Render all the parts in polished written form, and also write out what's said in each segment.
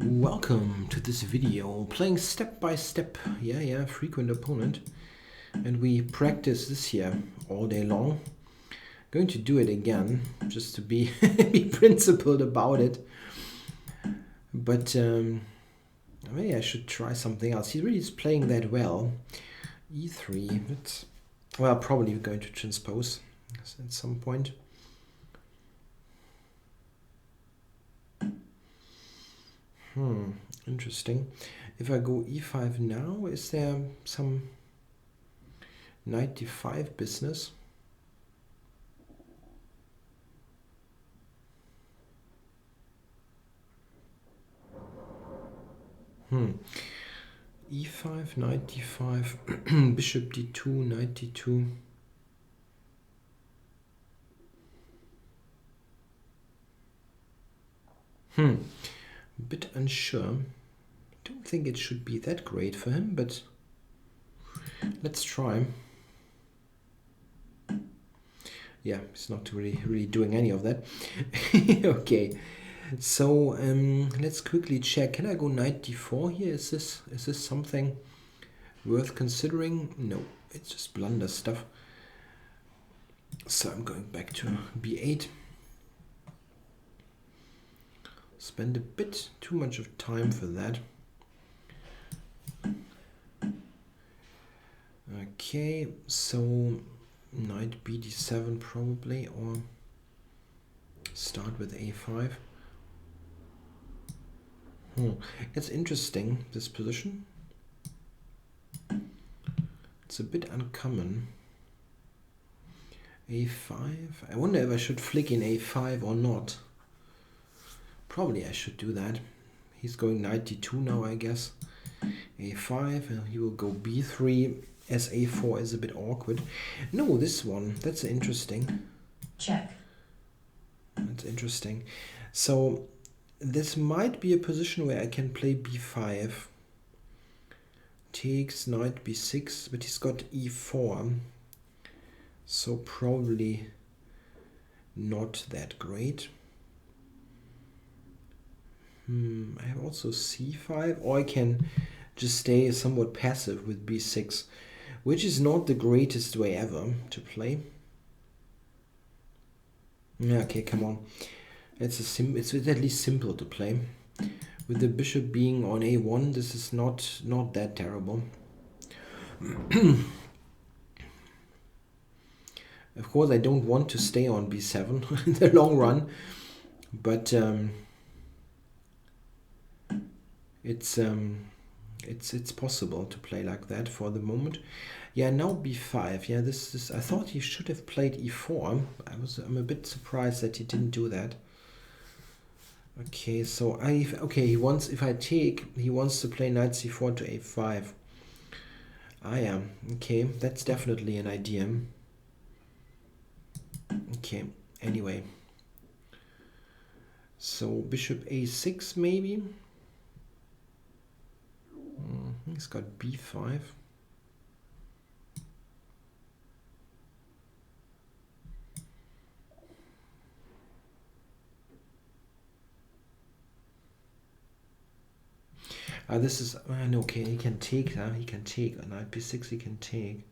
Welcome to this video playing step by step. Yeah, frequent opponent. And we practice this here all day long. Going to do it again just to be, be principled about it. But maybe I should try something else. He really is playing that well. E3. But, well, probably going to transpose at some point. Interesting. If I go e5 now, is there some knight d5 business? E5, knight d5, bishop d2, knight d2. A bit unsure. I don't think it should be that great for him, but let's try. Yeah, he's not really doing any of that. Okay, so let's quickly check. Can I go knight d4 here? Is this something worth considering? No, it's just blunder stuff. So I'm going back to b8. Spend a bit too much of time for that. Okay, so knight bd7 probably, or start with a5. It's interesting, this position. It's a bit uncommon. a5. I wonder if I should flick in a5 or not. Probably I should do that. He's going knight d2 now, I guess. a5, and he will go b3, as a4 is a bit awkward. No, this one, that's interesting. Check. That's interesting. So this might be a position where I can play b5. Takes knight b6, but he's got e4. So probably not that great. I have also c5, or I can just stay somewhat passive with b6, which is not the greatest way ever to play. Okay, come on. It's at least simple to play. With the bishop being on a1, this is not that terrible. Of course, I don't want to stay on b7 in the long run, but it's possible to play like that for the moment. Yeah, now b5. Yeah, this I thought he should have played e4. I'm a bit surprised that he didn't do that. Okay, so he wants, if I take, he wants to play knight c4 to a5. Yeah, okay, that's definitely an idea. Okay, anyway. So bishop a6 maybe. He's got b5. This is okay. He can take that. He can take knight b6. He can take.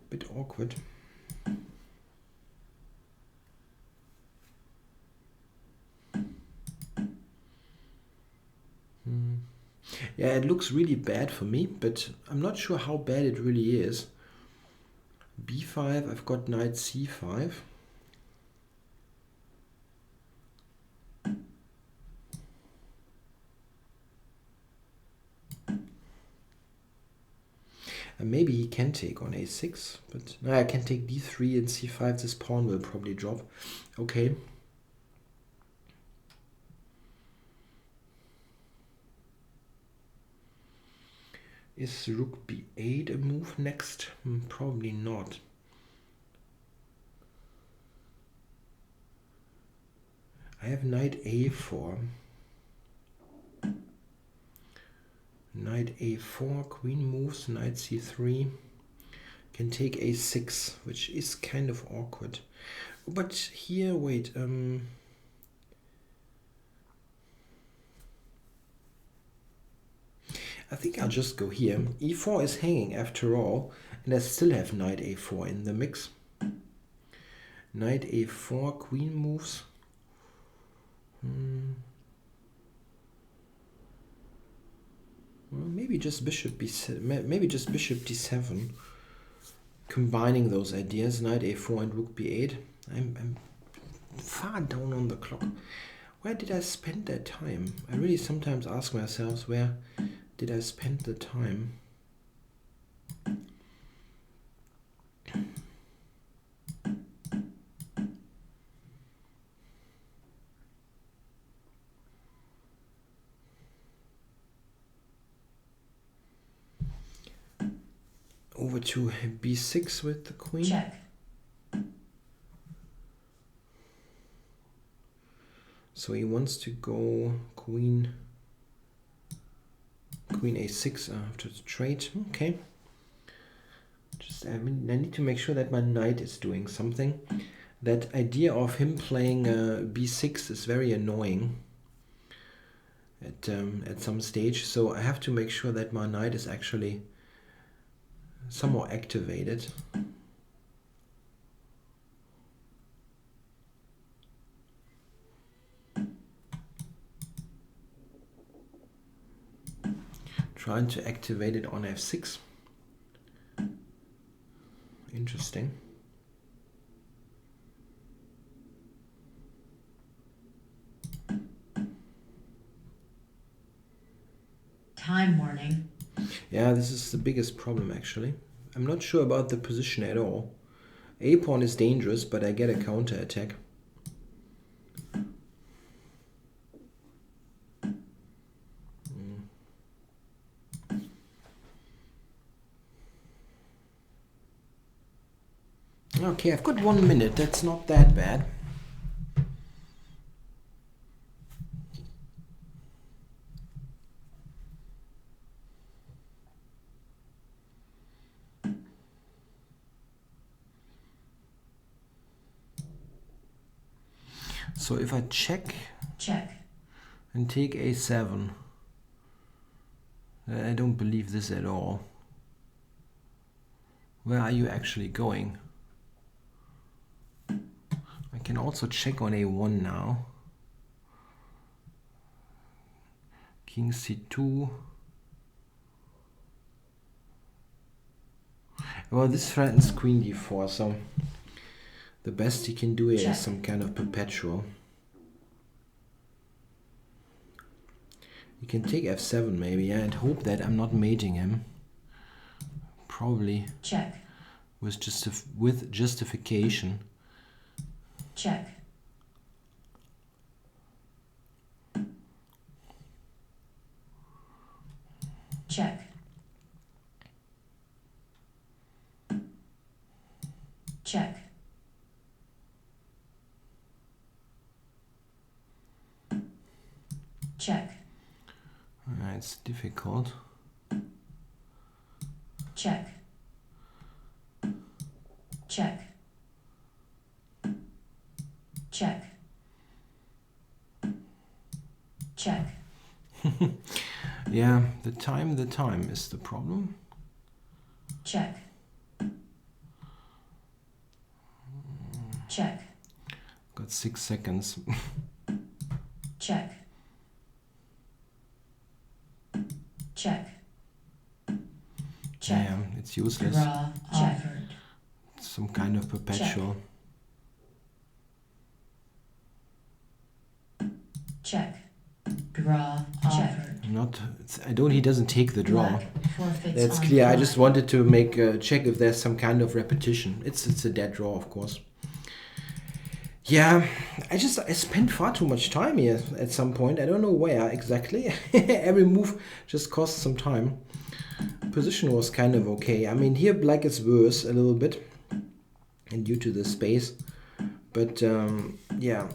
Bit awkward. Yeah, it looks really bad for me, but I'm not sure how bad it really is. b5, I've got knight c5. And maybe he can take on a6, but no, I can take d3 and c5. This pawn will probably drop. Okay. Is rook b8 a move next? Probably not. I have knight a4. Knight a4, queen moves, knight c3. Can take a6, which is kind of awkward. But here, wait, I think I'll just go here. E4 is hanging after all, and I still have knight a4 in the mix. Knight a4, queen moves. Well, maybe just bishop b7. Maybe just bishop d7. Combining those ideas, knight a4 and rook b8. I'm far down on the clock. Where did I spend that time? I really sometimes ask myself, where did I spend the time? Over to b6 with the queen. Check. So he wants to go queen a6 after the trade. Okay. Just I need to make sure that my knight is doing something. That idea of him playing b6 is very annoying at some stage. So I have to make sure that my knight is actually somehow activated. Trying to activate it on f6. Interesting. Time warning. Yeah, this is the biggest problem actually. I'm not sure about the position at all. A pawn is dangerous, but I get a counter attack. Okay, I've got 1 minute. That's not that bad. So if I check and take a7, I don't believe this at all. Where are you actually going? I can also check on a1 now. King c2. Well, this threatens queen d4, so the best he can do here is some kind of perpetual. You can take f7 maybe, yeah, and hope that I'm not mating him. Probably with justification. Check. Check. Check. Check. It's difficult. Check. Check. Check. Check. Yeah, the time is the problem. Check. Check. Got 6 seconds. Check. Check. Check. Yeah, it's useless. Draw offered. Some kind of perpetual. Check. Draw offered. He doesn't take the draw. That's clear. I just wanted to make a check if there's some kind of repetition. It's a dead draw, of course. Yeah, I spent far too much time here at some point. I don't know where exactly. Every move just cost some time. Position was kind of okay. I mean, here black is worse a little bit, and due to the space. But yeah.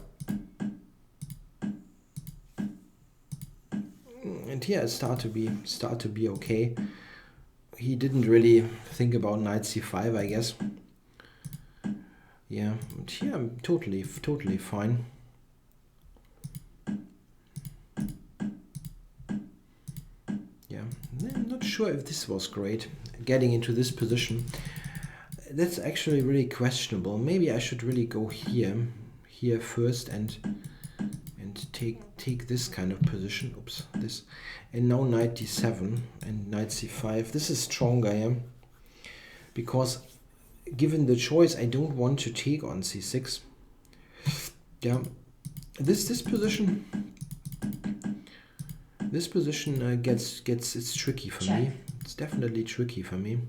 And here it start to be okay. He didn't really think about knight c5, I guess. Yeah, but here I'm totally fine. Yeah, I'm not sure if this was great, getting into this position. That's actually really questionable. Maybe I should really go here first and take this kind of position. Oops, this, and now knight d7 and knight c5. This is stronger, yeah, because given the choice, I don't want to take on c6. Yeah, this position gets it's tricky for me. It's definitely tricky for me.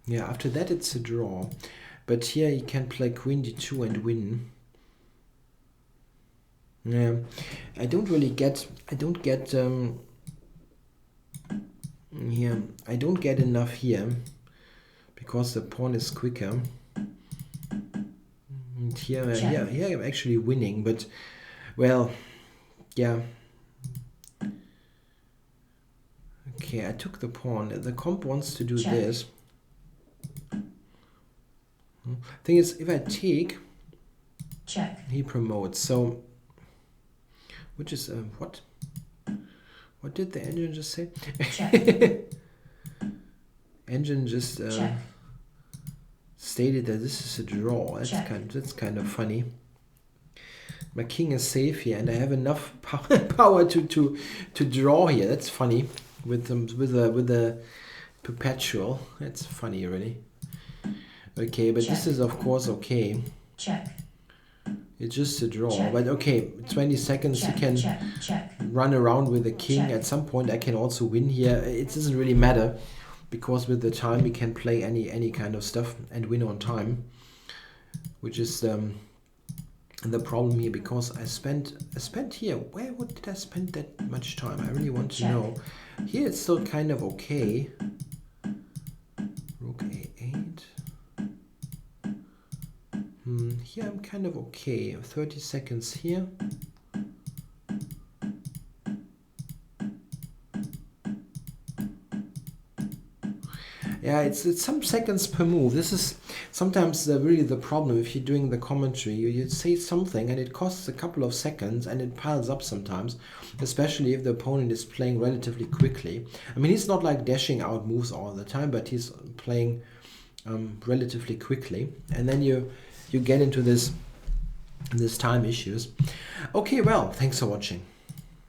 Yeah, after that it's a draw, but here you can play queen d2 and win. Yeah, I don't get here. I don't get enough here because the pawn is quicker. And here I'm actually winning, but well, yeah. Okay, I took the pawn. The comp wants to do this. Thing is, if I take, he promotes. So, which is what? What did the engine just say? Engine just stated that this is a draw. That's kind of funny. My king is safe here, and I have enough power to draw here. That's funny with the perpetual. That's funny, really. Okay, but this is of course okay. It's just a draw, but okay, 20 seconds you can run around with the king. At some point I can also win here. It doesn't really matter, because with the time we can play any kind of stuff and win on time, which is the problem here, because I spent here. Where did I spend that much time? I really want to know. Here it's still kind of okay. Rook a8. Here I'm kind of okay. 30 seconds here. Yeah, it's some seconds per move. This is sometimes really the problem if you're doing the commentary. You say something and it costs a couple of seconds and it piles up sometimes, especially if the opponent is playing relatively quickly. I mean, he's not like dashing out moves all the time, but he's playing relatively quickly, and then you get into this time issues. Okay, well, thanks for watching.